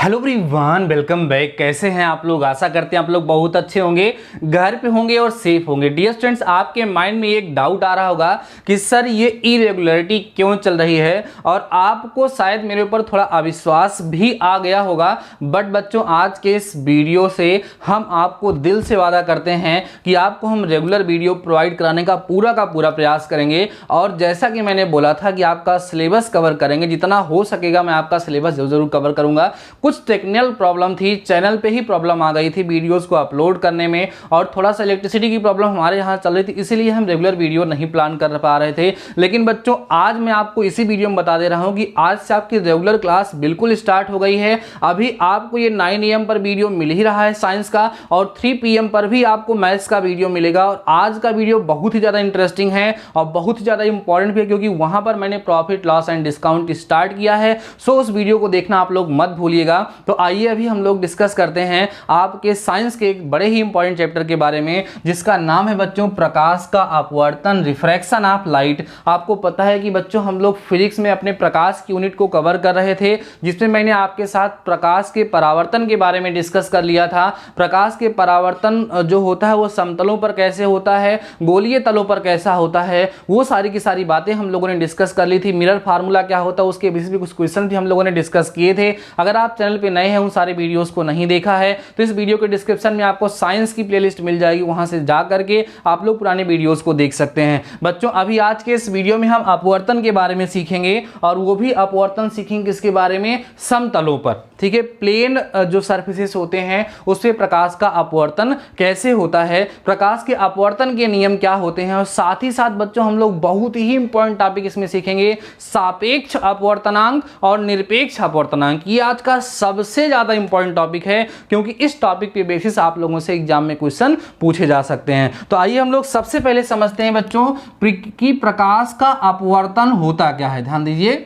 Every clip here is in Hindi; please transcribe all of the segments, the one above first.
Hello everyone, welcome back. कैसे हैं आप लोग? आशा करते हैं आप लोग बहुत अच्छे होंगे, घर पे होंगे और सेफ होंगे। डियर स्टूडेंट्स, आपके माइंड में एक डाउट आ रहा होगा कि सर ये इरेगुलरिटी क्यों चल रही है, और आपको शायद मेरे ऊपर थोड़ा अविश्वास भी आ गया होगा। बट बच्चों, आज के इस वीडियो से हम आपको दिल से वादा करते हैं कि आपको हम रेगुलर वीडियो प्रोवाइड कराने का पूरा प्रयास करेंगे। और जैसा कि मैंने बोला था कि आपका सिलेबस कवर करेंगे, जितना हो सकेगा मैं आपका सिलेबस जरूर कवर करूंगा। कुछ टेक्निकल प्रॉब्लम थी, चैनल पे ही प्रॉब्लम आ गई थी वीडियोस को अपलोड करने में, और थोड़ा सा इलेक्ट्रिसिटी की प्रॉब्लम हमारे यहाँ चल रही थी, इसीलिए हम रेगुलर वीडियो नहीं प्लान कर पा रहे थे। लेकिन बच्चों, आज मैं आपको इसी वीडियो में बता दे रहा हूं कि आज से आपकी रेगुलर क्लास बिल्कुल स्टार्ट हो गई है। अभी आपको ये 9 AM पर वीडियो मिल ही रहा है साइंस का, और 3 PM पर भी आपको मैथ्स का वीडियो मिलेगा। और आज का वीडियो बहुत ही ज़्यादा इंटरेस्टिंग है और बहुत ही ज़्यादा इंपॉर्टेंट भी है, क्योंकि वहां पर मैंने profit loss and discount start किया है। सो उस वीडियो को देखना आप लोग मत भूलिएगा। तो आइए अभी हम लोग डिस्कस करते हैं आपके साइंस के एक बड़े ही इंपॉर्टेंट चैप्टर के बारे में, जिसका नाम है बच्चों प्रकाश का अपवर्तन, रिफ्रैक्शन ऑफ लाइट। आपको पता है कि बच्चों हम लोग फिजिक्स में अपने प्रकाश की यूनिट को कवर कर रहे थे, जिसमें मैंने आपके साथ प्रकाश के परावर्तन के बारे में डिस्कस कर लिया था। प्रकाश के परावर्तन जो होता है वो समतलों पर कैसे होता है, गोलीय तलों पर कैसा होता है, वो सारी की सारी बातें हम लोगों ने डिस्कस कर ली थी। मिरर फार्मूला क्या होता है, उसके बेसिस पे कुछ क्वेश्चन भी हम लोगों ने डिस्कस किए थे। अगर आप चैनल पे नए हैं, उन सारे वीडियोस को नहीं देखा है, तो इस वीडियो के डिस्क्रिप्शन में आपको साइंस की प्लेलिस्ट मिल जाएगी, वहां से जा करके आप लोग पुराने वीडियोस को देख सकते हैं। बच्चों, अभी आज के इस वीडियो में हम अपवर्तन के बारे में सीखेंगे, और वो भी अपवर्तन सीखेंगे किसके बारे में? समतलों पर। ठीक है, प्लेन जो सरफेसेस होते हैं उस पे प्रकाश का अपवर्तन कैसे होता है, प्रकाश के अपवर्तन के नियम क्या होते हैं, और साथ ही साथ बच्चों हम लोग बहुत ही इंपॉर्टेंट टॉपिक इसमें सीखेंगे, सापेक्ष अपवर्तनांक और निरपेक्ष अपवर्तनांक। ये आज का सबसे ज्यादा इंपॉर्टेंट टॉपिक है, क्योंकि इस टॉपिक पे बेसिस आप लोगों से एग्जाम में क्वेश्चन पूछे जा सकते हैं। तो आइए हम लोग सबसे पहले समझते हैं बच्चों कि प्रकाश का अपवर्तन होता क्या है। ध्यान दीजिए,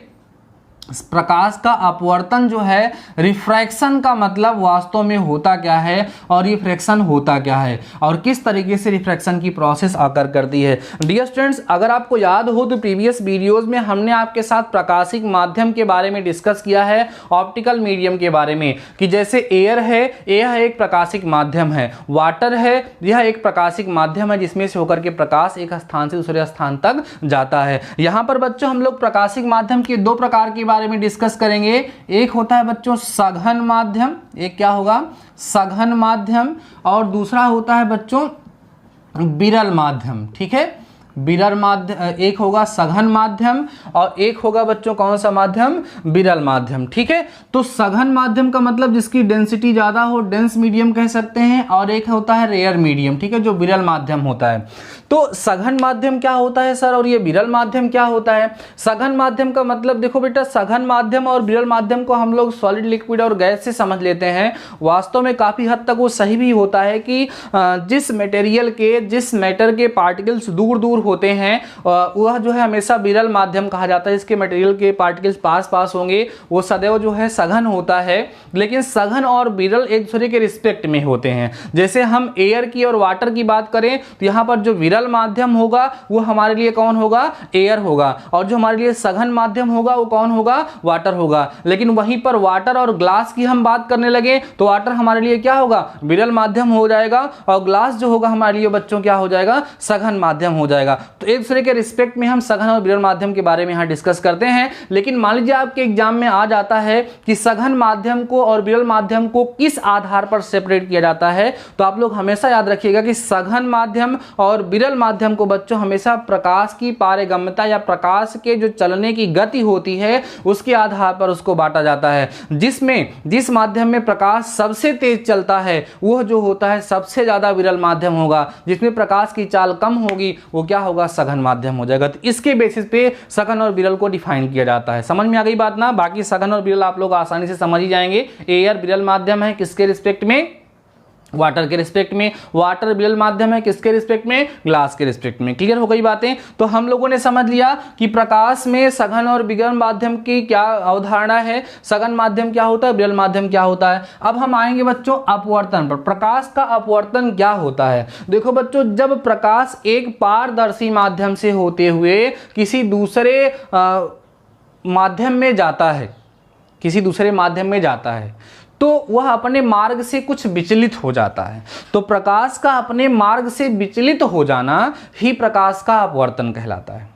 प्रकाश का अपवर्तन जो है, रिफ्रैक्शन का मतलब वास्तव में होता क्या है, और रिफ्रैक्शन होता क्या है, और किस तरीके से रिफ्रैक्शन की प्रोसेस आकर करती है। डियर स्टूडेंट्स, अगर आपको याद हो तो प्रीवियस वीडियोस में हमने आपके साथ प्रकाशिक माध्यम के बारे में डिस्कस किया है, ऑप्टिकल मीडियम के बारे में, कि जैसे एयर है, यह एक प्रकाशिक माध्यम है, वाटर है, यह एक प्रकाशिक माध्यम है, जिसमें से होकर के प्रकाश एक स्थान से दूसरे स्थान तक जाता है। यहां पर बच्चों हम लोग प्रकाशिक माध्यम के दो प्रकार के बारे में डिस्कस करेंगे। एक होता है बच्चों सघन माध्यम, एक क्या होगा? सघन माध्यम, और दूसरा होता है बच्चों विरल माध्यम। ठीक है, विरल माध्यम एक होगा सघन माध्यम, और एक होगा बच्चों कौन सा माध्यम? विरल माध्यम। ठीक है, तो सघन माध्यम का मतलब जिसकी डेंसिटी ज्यादा हो, डेंस मीडियम कह सकते हैं, और एक होता है रेयर मीडियम। ठीक है, जो विरल माध्यम होता है। तो सघन माध्यम क्या होता है सर, और ये विरल माध्यम क्या होता है? सघन माध्यम का मतलब देखो बेटा, सघन माध्यम और विरल माध्यम को हम लोग सॉलिड, लिक्विड और गैस से समझ लेते हैं। वास्तव में काफी हद तक वो सही भी होता है कि जिस मटेरियल के, जिस मैटर के पार्टिकल्स दूर दूर होते हैं, वह जो है हमेशा विरल माध्यम कहा जाता है। इसके मटेरियल के पार्टिकल्स पास पास होंगे, वो सदैव जो है सघन होता है। लेकिन सघन और विरल एक दूसरे के रिस्पेक्ट में होते हैं। जैसे हम एयर की और वाटर की बात करें, तो यहाँ पर जो विरल माध्यम होगा वो हमारे लिए कौन होगा? एयर होगा, और जो हमारे लिए सघन माध्यम होगा वो कौन होगा? वाटर होगा। लेकिन वहीं पर वाटर और ग्लास की हम बात करने लगे तो वाटर हमारे लिए क्या होगा? विरल माध्यम हो जाएगा, और ग्लास जो होगा हमारे लिए बच्चों क्या हो जाएगा? सघन माध्यम हो जाएगा। तो एक दूसरे के रिस्पेक्ट में हम सघन और विरल माध्यम के बारे में यहाँ डिस्कस करते हैं। लेकिन मान लीजिए आपके एग्जाम में आ जाता है कि सघन माध्यम को और विरल माध्यम को किस आधार पर सेपरेट किया जाता है, तो आप लोग हमेशा याद रखिएगा कि सघन माध्यम और विरल माध्यम को बच्चों हमेशा प्रकाश की पारगम्यता या प्रकाश के जो चलने की गति होती है उसके आधार पर उसको बांटा जाता है। जिस माध्यम में प्रकाश सबसे तेज चलता है वह जो होता है सबसे ज्यादा विरल माध्यम होगा। जिसमें प्रकाश की चाल कम होगी वो क्या होगा? सघन माध्यम हो जाएगा। तो इसके बेसिस पे सघन और विरल को डिफाइन किया जाता है। समझ में आ गई बात ना? बाकी सघन और विरल आप लोग आसानी से समझ ही जाएंगे। एयर विरल माध्यम है किसके रिस्पेक्ट में? वाटर के रिस्पेक्ट में। वाटर विरल माध्यम है किसके रिस्पेक्ट में? ग्लास के रिस्पेक्ट में। क्लियर हो गई बातें? तो हम लोगों ने समझ लिया कि प्रकाश में सघन और विरल माध्यम की क्या अवधारणा है, सघन माध्यम क्या होता है, विरल माध्यम क्या होता है। अब हम आएंगे बच्चों अपवर्तन पर। प्रकाश का अपवर्तन क्या होता है? देखो बच्चों, जब प्रकाश एक पारदर्शी माध्यम से होते हुए किसी दूसरे माध्यम में जाता है, किसी दूसरे माध्यम में जाता है, तो वह अपने मार्ग से कुछ विचलित हो जाता है। तो प्रकाश का अपने मार्ग से विचलित हो जाना ही प्रकाश का अपवर्तन कहलाता है।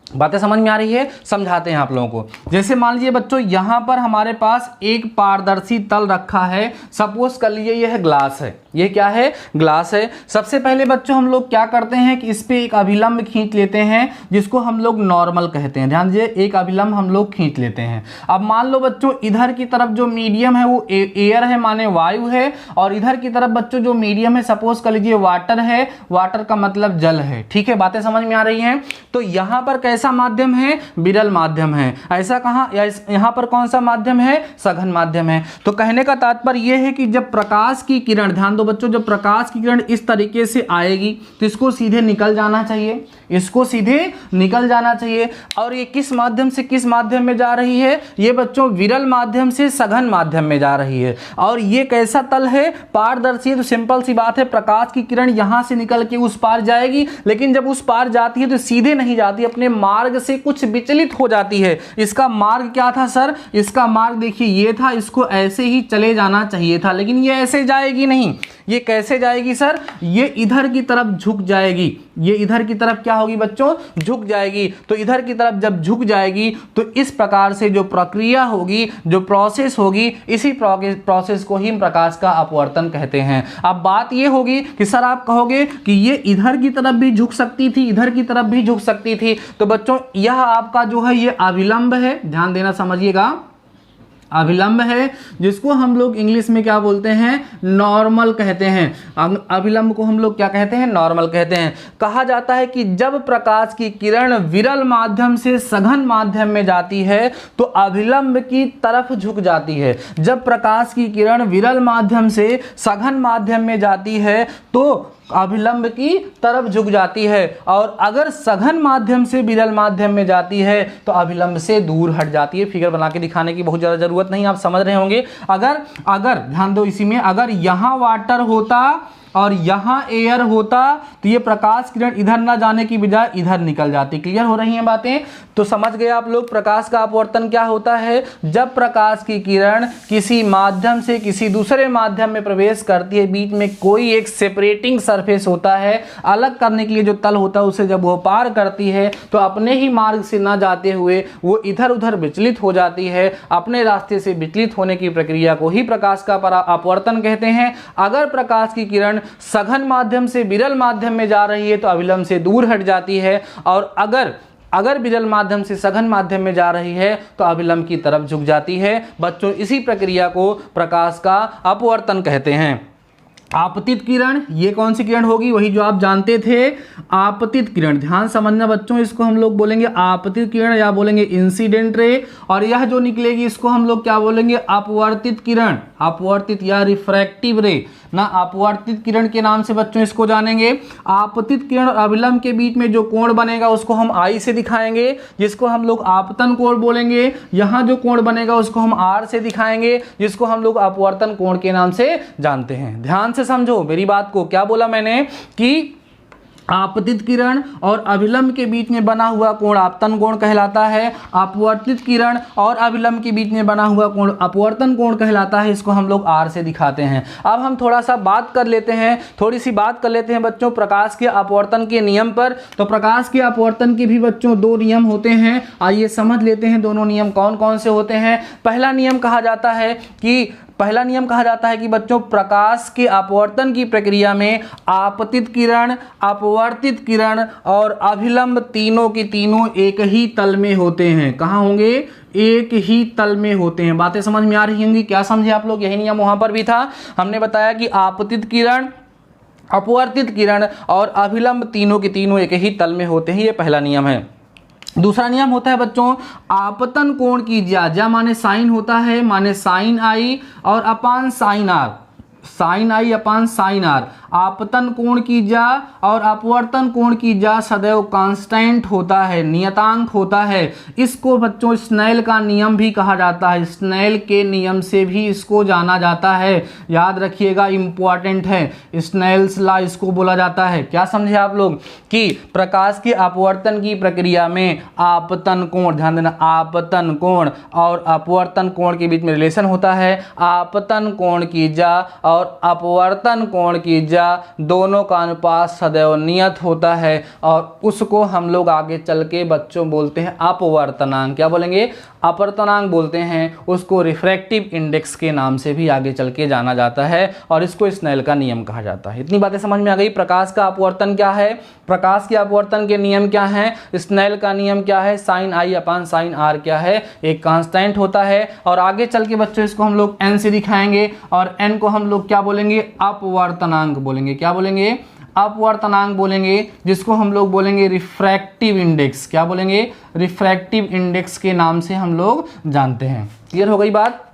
बातें समझ में आ रही है? समझाते हैं आप लोगों को। जैसे मान लीजिए बच्चों, यहां पर हमारे पास एक पारदर्शी तल रखा है, सपोज कर लीजिए यह ग्लास है। ये क्या है? ग्लास है। सबसे पहले बच्चों हम लोग क्या करते हैं कि इस पे एक अभिलंब खींच लेते हैं, जिसको हम लोग नॉर्मल कहते हैं। ध्यान दीजिए, एक अभिलंब हम लोग खींच लेते हैं। अब मान लो बच्चों, इधर की तरफ जो मीडियम है वो एयर है, माने वायु है, और इधर की तरफ बच्चों जो मीडियम है, सपोज कर लीजिए वाटर है। वाटर का मतलब जल है। ठीक है, बातें समझ में आ रही हैं? तो यहां पर कैसा माध्यम है? विरल माध्यम है। ऐसा कहां? यहां पर कौन सा माध्यम है? सघन माध्यम है। तो कहने का तात्पर्य यह है कि जब प्रकाश की किरण, ध्यान दो बच्चों, जब प्रकाश की किरण इस तरीके से आएगी तो इसको सीधे निकल जाना चाहिए, इसको सीधे निकल जाना चाहिए। और ये किस माध्यम से किस माध्यम में जा रही है? ये बच्चों विरल माध्यम से सघन माध्यम में जा रही है। और ये कैसा तल है? पारदर्शी। तो सिंपल सी बात है, प्रकाश की किरण यहां से निकल के उस पार जाएगी, लेकिन जब उस पार जाती है तो सीधे नहीं जाती, अपने मार्ग से कुछ विचलित हो जाती है। इसका मार्ग क्या था सर? इसका मार्ग देखिए ये था, इसको ऐसे ही चले जाना चाहिए था, लेकिन ये ऐसे जाएगी नहीं। ये कैसे जाएगी सर? ये इधर की तरफ झुक जाएगी। ये इधर की तरफ क्या होगी बच्चों? झुक जाएगी। तो इधर की तरफ जब झुक जाएगी तो इस प्रकार से जो प्रक्रिया होगी, जो प्रोसेस होगी, इसी प्रोसेस को ही प्रकाश का अपवर्तन कहते हैं। अब बात ये होगी कि सर आप कहोगे कि ये इधर की तरफ भी झुक सकती थी, इधर की तरफ भी झुक सकती थी। तो बच्चों यह आपका जो है ये अभिलंब है, ध्यान देना, समझिएगा। अभिलंब है, जिसको हम लोग इंग्लिश में क्या बोलते हैं? नॉर्मल कहते हैं। अभिलंब को हम लोग क्या कहते हैं? नॉर्मल कहते हैं। कहा जाता है कि जब प्रकाश की किरण विरल माध्यम से सघन माध्यम में जाती है तो अभिलंब की तरफ झुक जाती है। जब प्रकाश की किरण विरल माध्यम से सघन माध्यम में जाती है तो अभिलंब की तरफ झुक जाती है, और अगर सघन माध्यम से विरल माध्यम में जाती है तो अभिलंब से दूर हट जाती है। फिगर बना के दिखाने की बहुत ज़्यादा जरूरत नहीं, आप समझ रहे होंगे। अगर ध्यान दो इसी में, अगर यहाँ वाटर होता और यहाँ एयर होता तो ये प्रकाश किरण इधर ना जाने की बजाय इधर निकल जाती। क्लियर हो रही हैं बातें? तो समझ गए आप लोग प्रकाश का अपवर्तन क्या होता है? जब प्रकाश की किरण किसी माध्यम से किसी दूसरे माध्यम में प्रवेश करती है, बीच में कोई एक सेपरेटिंग सरफेस होता है, अलग करने के लिए जो तल होता है, उसे जब वो पार करती है तो अपने ही मार्ग से ना जाते हुए वो इधर उधर विचलित हो जाती है। अपने रास्ते से विचलित होने की प्रक्रिया को ही प्रकाश का अपवर्तन कहते हैं। अगर प्रकाश की किरण सघन माध्यम से विरल माध्यम में जा रही है तो अभिलंब से दूर हट जाती है, और अगर विरल माध्यम से सघन माध्यम में जा रही है तो अभिलंब की तरफ झुक जाती है। बच्चों इसी प्रक्रिया को प्रकाश का अपवर्तन कहते हैं। आपतित किरण, ये कौन सी किरण होगी? वही जो आप जानते थे, आपतित किरण। ध्यान समझना बच्चों, इसको हम लोग बोलेंगे आपतित किरण या बोलेंगे इंसिडेंट रे। और यह जो निकलेगी इसको हम लोग क्या बोलेंगे? अपवर्तित किरण, अपवर्तित या रिफ्रैक्टिव रे ना, अपवर्तित किरण के नाम से बच्चों इसको जानेंगे। आपतित किरण और अभिलंब के बीच में जो कोण बनेगा उसको हम आई से दिखाएंगे, जिसको हम लोग आपतन कोण बोलेंगे। यहाँ जो कोण बनेगा उसको हम आर से दिखाएंगे, जिसको हम लोग अपवर्तन कोण के नाम से जानते हैं। ध्यान से समझो मेरी बात को। क्या बोला मैंने कि आपतित किरण और अभिलंब के बीच में बना हुआ कोण आपतन कोण कहलाता है। अपवर्तित किरण और अभिलंब के बीच में बना हुआ कोण अपवर्तन कोण कहलाता है। इसको हम लोग आर से दिखाते हैं। अब हम थोड़ी सी बात कर लेते हैं बच्चों प्रकाश के अपवर्तन के नियम पर। तो प्रकाश के अपवर्तन के भी बच्चों दो नियम होते हैं। आइए समझ लेते हैं दोनों नियम कौन कौन से होते हैं। पहला नियम कहा जाता है कि बच्चों प्रकाश के अपवर्तन की प्रक्रिया में आपतित किरण, अपवर्तित किरण और अभिलंब तीनों की तीनों एक ही तल में होते हैं। कहाँ होंगे? एक ही तल में होते हैं। बातें समझ में आ रही होंगी? क्या समझे आप लोग? यही नियम वहां पर भी था। हमने बताया कि आपतित किरण, अपवर्तित किरण और अभिलंब तीनों की तीनों एक ही तल में होते हैं। ये पहला नियम है। दूसरा नियम होता है बच्चों आपतन कोण की ज्या, ज्या माने साइन होता है, माने साइन आई और upon sine r. Sine i upon sine r, आपतन कोण की जा और अपवर्तन कोण की जा सदैव कांस्टेंट होता है, नियतांक होता है। इसको बच्चों स्नेल का नियम भी कहा जाता है, स्नेल के नियम से भी इसको जाना जाता है। याद रखिएगा, इंपॉर्टेंट है, स्नेल्स लॉ इसको बोला जाता है। क्या समझे आप लोग कि प्रकाश के अपवर्तन की प्रक्रिया में आपतन कोण, ध्यान देना, आपतन कोण और अपवर्तन कोण के बीच में रिलेशन होता है। आपतन कोण की जा और अपवर्तन कोण की जा दोनों का अनुपात सदैव नियत होता है और उसको हम लोग आगे चल के बच्चों बोलते हैं अपवर्तनांक। क्या बोलेंगे? अपवर्तनांक बोलते हैं। उसको रिफ्रैक्टिव इंडेक्स के नाम से भी आगे चल के जाना जाता है और इसको स्नेल का नियम कहा जाता है। इतनी बातें समझ में आ गई। प्रकाश का अपवर्तन क्या है, प्रकाश के अपवर्तन के नियम क्या है, स्नेल का नियम क्या है, sine i upon sine r क्या है, एक कांस्टेंट होता है। और आगे चल के बच्चों इसको हम लोग एन से दिखाएंगे और एन को हम लोग क्या बोलेंगे? अपवर्तनांक बोलेंगे। क्या बोलेंगे? अपवर्तनांक बोलेंगे, जिसको हम लोग बोलेंगे रिफ्रैक्टिव इंडेक्स। क्या बोलेंगे? रिफ्रैक्टिव इंडेक्स के नाम से हम लोग जानते हैं। क्लियर हो गई बात?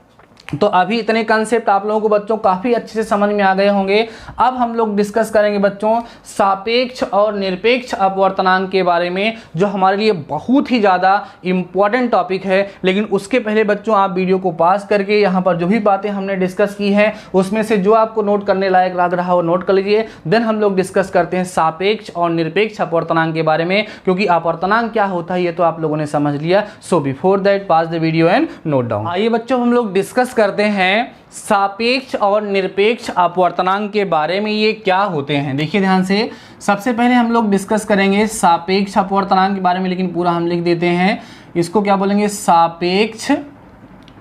तो अभी इतने कंसेप्ट आप लोगों को बच्चों काफ़ी अच्छे से समझ में आ गए होंगे। अब हम लोग डिस्कस करेंगे बच्चों सापेक्ष और निरपेक्ष अपवर्तनांक के बारे में, जो हमारे लिए बहुत ही ज़्यादा इम्पॉर्टेंट टॉपिक है। लेकिन उसके पहले बच्चों आप वीडियो को पास करके यहाँ पर जो भी बातें हमने डिस्कस की हैं उसमें से जो आपको नोट करने लायक लग रहा हो नोट कर लीजिए। देन हम लोग डिस्कस करते हैं सापेक्ष और निरपेक्ष अपवर्तनांक के बारे में, क्योंकि अपवर्तनांक क्या होता है ये तो आप लोगों ने समझ लिया। So before that pass the video and note down. आइए बच्चों हम लोग डिस्कस करते हैं सापेक्ष और निरपेक्ष अपवर्तनांक के बारे में, ये क्या होते हैं। देखिए ध्यान से, सबसे पहले हम लोग डिस्कस करेंगे सापेक्ष अपवर्तनांक के बारे में, लेकिन पूरा हम लिख देते हैं। इसको क्या बोलेंगे? सापेक्ष,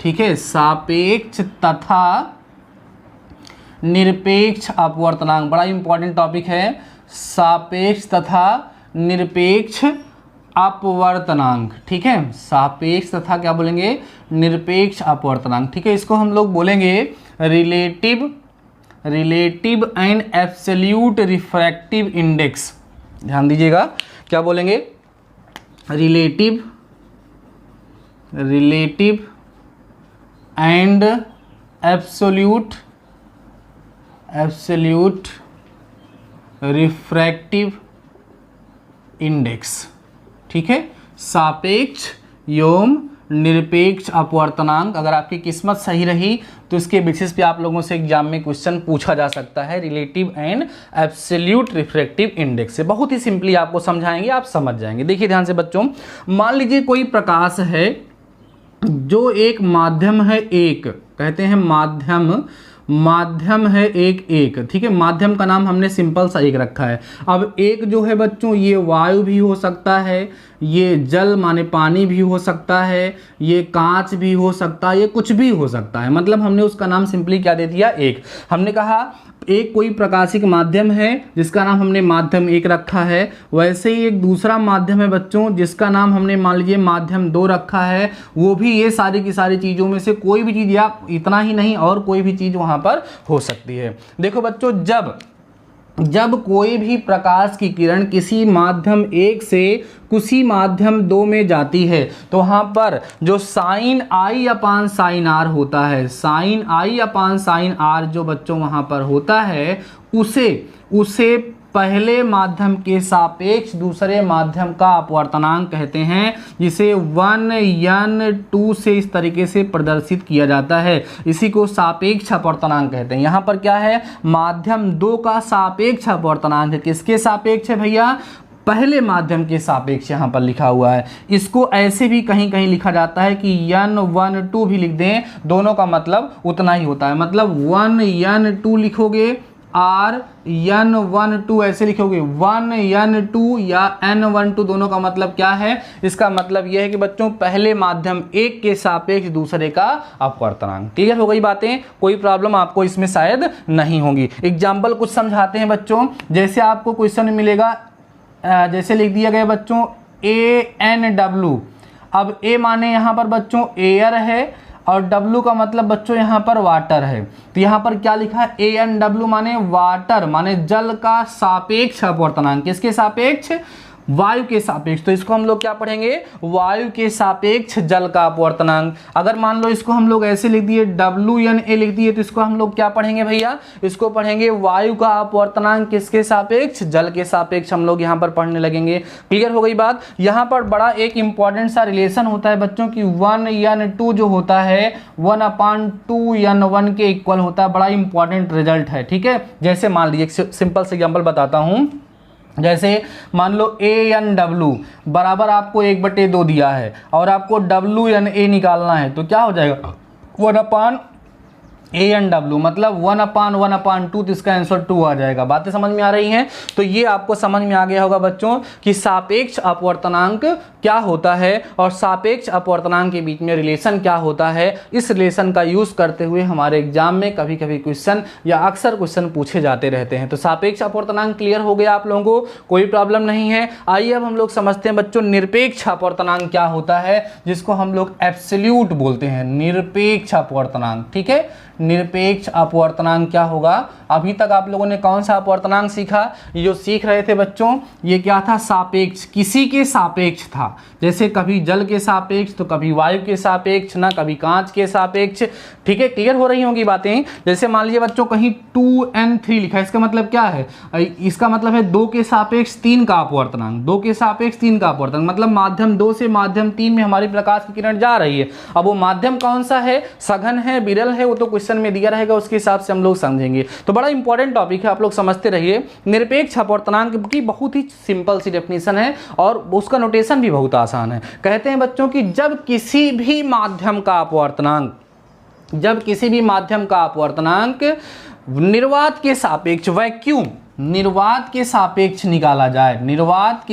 ठीक है, सापेक्ष तथा निरपेक्ष अपवर्तनांक। बड़ा इंपॉर्टेंट टॉपिक है, सापेक्ष तथा निरपेक्ष अपवर्तनांक। ठीक है, सापेक्ष तथा क्या बोलेंगे? निरपेक्ष अपवर्तनांक। ठीक है, इसको हम लोग बोलेंगे relative and absolute refractive index. ध्यान दीजिएगा, क्या बोलेंगे? Relative and absolute refractive index. ठीक है, सापेक्ष एवं निरपेक्ष अपवर्तनांक। अगर आपकी किस्मत सही रही तो इसके बेसिस पे आप लोगों से एग्जाम में क्वेश्चन पूछा जा सकता है। Relative and absolute refractive index से बहुत ही सिंपली आपको समझाएंगे, आप समझ जाएंगे। देखिए ध्यान से बच्चों, मान लीजिए कोई प्रकाश है जो एक माध्यम है, एक कहते हैं माध्यम है एक। ठीक है, माध्यम का नाम हमने सिंपल सा एक रखा है। अब एक जो है बच्चों, ये वायु भी हो सकता है, ये जल माने पानी भी हो सकता है, ये कांच भी हो सकता है, ये कुछ भी हो सकता है। मतलब हमने उसका नाम सिंपली क्या दे दिया? एक। हमने कहा एक कोई प्रकाशिक माध्यम है जिसका नाम हमने माध्यम एक रखा है। वैसे ही एक दूसरा माध्यम है बच्चों जिसका नाम हमने मान लीजिए माध्यम दो रखा है। वो भी ये सारी की सारी चीज़ों में से कोई भी चीज़, या इतना ही नहीं और कोई भी चीज़ वहाँ पर हो सकती है। देखो बच्चों, जब कोई भी प्रकाश की किरण किसी माध्यम एक से किसी माध्यम दो में जाती है तो वहाँ पर जो sine i upon sine r होता है, sine i upon sine r जो बच्चों वहाँ पर होता है, उसे पहले माध्यम के सापेक्ष दूसरे माध्यम का अपवर्तनांक कहते हैं, जिसे 1n2 से इस तरीके से प्रदर्शित किया जाता है। इसी को सापेक्ष अपवर्तनांक कहते हैं। यहाँ पर क्या है? माध्यम दो का सापेक्ष अपवर्तनांक है। किसके सापेक्ष है भैया? पहले माध्यम के सापेक्ष यहाँ पर लिखा हुआ है। इसको ऐसे भी कहीं कहीं लिखा जाता है कि n1 भी लिख दें, दोनों का मतलब उतना ही होता है। मतलब 1n2 लिखोगे और n12 ऐसे लिखोगे, 1n2 या n12 दोनों का मतलब क्या है? इसका मतलब यह है कि बच्चों पहले माध्यम एक के सापेक्ष दूसरे का अपवर्तनांक। क्लियर हो गई बातें? कोई प्रॉब्लम आपको इसमें शायद नहीं होगी। एग्जाम्पल कुछ समझाते हैं बच्चों। जैसे आपको क्वेश्चन मिलेगा, जैसे लिख दिया गया बच्चों ANW। अब A माने यहाँ पर बच्चों एयर है और W का मतलब बच्चों यहाँ पर वाटर है। तो यहाँ पर क्या लिखा है? ANW माने वाटर, माने जल का सापेक्ष अपवर्तनांक। किसके सापेक्ष? वायु के सापेक्ष, तो इसको हम लोग क्या पढ़ेंगे, वायु के सापेक्ष जल का अपवर्तनांक। अगर मान लो इसको हम लोग ऐसे लिख दिए WNA लिख दिए, तो इसको हम लोग क्या पढ़ेंगे भैया, इसको पढ़ेंगे वायु का अपवर्तनांक किसके सापेक्ष, जल के सापेक्ष हम लोग यहाँ पर पढ़ने लगेंगे। क्लियर हो गई बात। यहाँ पर बड़ा एक इंपॉर्टेंट सा रिलेशन होता है बच्चों की 1n2 जो होता है 1/2n1 के इक्वल होता है, बड़ा इंपॉर्टेंट रिजल्ट है। ठीक है, जैसे मान लीजिए एक सिंपल से एग्जाम्पल बताता हूँ। जैसे मान लो ANW बराबर आपको 1/2 दिया है और आपको WNA निकालना है, तो क्या हो जाएगा 1/ANW मतलब 1/1/2, तो इसका आंसर 2 आ जाएगा। बातें समझ में आ रही हैं। तो ये आपको समझ में आ गया होगा बच्चों कि सापेक्ष अपवर्तनांक क्या होता है और सापेक्ष अपवर्तनांक के बीच में रिलेशन क्या होता है। इस रिलेशन का यूज करते हुए हमारे एग्जाम में कभी कभी क्वेश्चन या अक्सर क्वेश्चन पूछे जाते रहते हैं। तो सापेक्ष अपवर्तनांक क्लियर हो गया आप लोगों को, कोई प्रॉब्लम नहीं है। आइए अब हम लोग समझते हैं बच्चों निरपेक्ष अपवर्तनांक क्या होता है, जिसको हम लोग एब्सोल्यूट बोलते हैं, निरपेक्ष अपवर्तनांक। ठीक है, निरपेक्ष अपवर्तनांक क्या होगा। अभी तक आप लोगों ने कौन सा अपवर्तनांक सीखा, ये जो सीख रहे थे बच्चों, ये क्या था, सापेक्ष, किसी के सापेक्ष था। जैसे कभी जल के सापेक्ष, तो कभी वायु के सापेक्ष, ना कभी कांच के सापेक्ष। ठीक है, क्लियर हो रही होंगी बातें। जैसे मान लीजिए बच्चों कहीं 2n3 लिखा है, इसका मतलब क्या है, इसका मतलब है 2 के सापेक्ष 3 का अपवर्तनांक, 2 के सापेक्ष 3 का अपवर्तनांक, मतलब माध्यम 2 से माध्यम 3 में हमारी प्रकाश की किरण जा रही है। अब वो माध्यम कौन सा है, सघन है, विरल है, वो तो क्वेश्चन में दिया रहेगा, उसके हिसाब से हम लोग समझेंगे। तो बड़ा इंपॉर्टेंट टॉपिक है, आप लोग समझते रहिए। निरपेक्ष अपवर्तनांक की बहुत ही सिंपल सी डेफिनेशन है और उसका नोटेशन भी बहुत आसान है। कहते हैं बच्चों कि जब किसी भी माध्यम का अपवर्तनांक निर्वात के सापेक्ष, वैक्यूम निर्वात के सापेक्ष निकाला जाए, निर्वात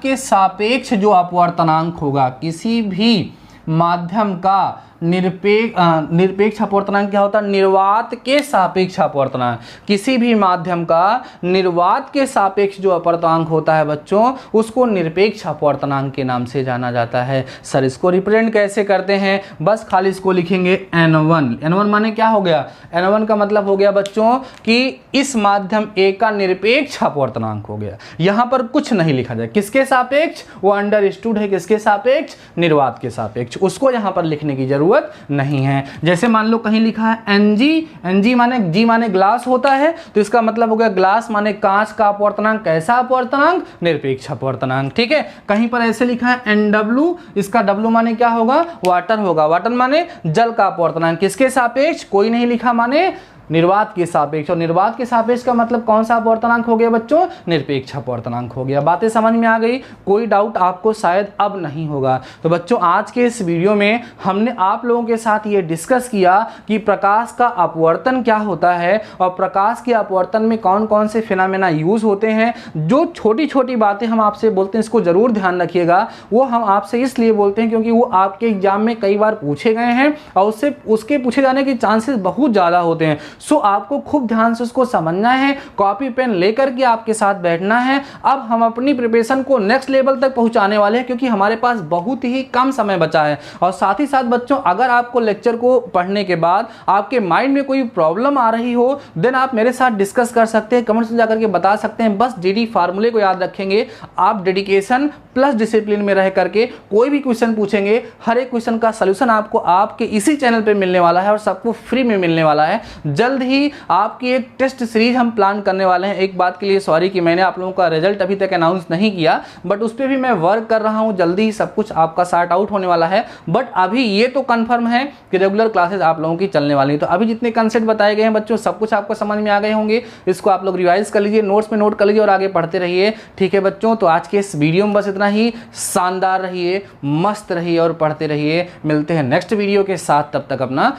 के सापेक्ष जो अपवर्तनांक होगा, किसी भी माध्यम का निरपेक्ष अपवर्तनांक क्या होता है, निर्वात के सापेक्ष अपवर्तनांक। किसी भी माध्यम का निर्वात के सापेक्ष जो अपवर्तनांक होता है बच्चों, उसको निरपेक्ष अपवर्तनांक के नाम से जाना जाता है। सर इसको रिप्रेजेंट कैसे करते हैं, बस खाली इसको लिखेंगे N1 माने क्या हो गया, N1 का मतलब हो गया बच्चों कि इस माध्यम A का निरपेक्ष अपवर्तनांक हो गया। यहां पर कुछ नहीं लिखा जाए, किसके सापेक्ष, वो अंडरस्टूड है, किसके सापेक्ष, निर्वात के सापेक्ष, उसको यहां पर लिखने की जरूरत नहीं है। जैसे मान लो कहीं लिखा है Ng माने G माने ग्लास होता है, तो इसका मतलब हो गया ग्लास माने कांच का अपवर्तनांक, कैसा अपवर्तनांक, निरपेक्ष अपवर्तनांक। ठीक है, कहीं पर ऐसे लिखा है NW, इसका W माने क्या होगा, वाटर होगा, वाटर माने जल का अपवर्तनांक, किसके सापेक्ष, कोई नहीं लिखा, माने निर्वात के सापेक्ष। और निर्वात के सापेक्ष का मतलब कौन सा अपवर्तनांक हो गया बच्चों, निरपेक्ष अपवर्तनांक हो गया। बातें समझ में आ गई, कोई डाउट आपको शायद अब नहीं होगा। तो बच्चों आज के इस वीडियो में हमने आप लोगों के साथ ये डिस्कस किया कि प्रकाश का अपवर्तन क्या होता है और प्रकाश के अपवर्तन में कौन कौन से फिनोमेना यूज होते हैं। जो छोटी छोटी बातें हम आपसे बोलते हैं इसको जरूर ध्यान रखिएगा, वो हम आपसे इसलिए बोलते हैं क्योंकि वो आपके एग्जाम में कई बार पूछे गए हैं और उसके पूछे जाने के चांसेस बहुत ज़्यादा होते हैं। सो आपको खूब ध्यान से उसको समझना है, कॉपी पेन लेकर के आपके साथ बैठना है। अब हम अपनी प्रिपरेशन को नेक्स्ट लेवल तक पहुंचाने वाले हैं क्योंकि हमारे पास बहुत ही कम समय बचा है। और साथ ही साथ बच्चों अगर आपको लेक्चर को पढ़ने के बाद आपके माइंड में कोई प्रॉब्लम आ रही हो, देन आप मेरे साथ डिस्कस कर सकते हैं, कमेंट्स में जाकर के बता सकते हैं। बस DD फार्मूले को याद रखेंगे, आप डेडिकेशन प्लस डिसिप्लिन में रह करके कोई भी क्वेश्चन पूछेंगे, हर एक क्वेश्चन का सलूशन आपको आपके इसी चैनल पे मिलने वाला है और सबको फ्री में मिलने वाला है। जल्द ही आपकी एक टेस्ट सीरीज हम प्लान करने वाले हैं। एक बात के लिए सॉरी कि मैंने आप लोगों का रिजल्ट अभी तक अनाउंस नहीं किया, बट उस पर भी मैं वर्क कर रहा हूं। जल्दी ही सब कुछ आपका सॉर्ट आउट होने वाला है। बट अभी ये तो कंफर्म है कि रेगुलर क्लासेस आप लोगों की चलने वाली है। तो अभी जितने कंसेप्ट बताए गए हैं बच्चों, सब कुछ आपको समझ में आ गए होंगे। इसको आप लोग रिवाइज कर लीजिए, नोट्स में नोट कर लीजिए और आगे पढ़ते रहिए। ठीक है बच्चों, तो आज के इस वीडियो में बस इतना ही। शानदार रहिए, मस्त रहिए और पढ़ते रहिए। मिलते हैं नेक्स्ट वीडियो के साथ, तब तक अपना ख्याल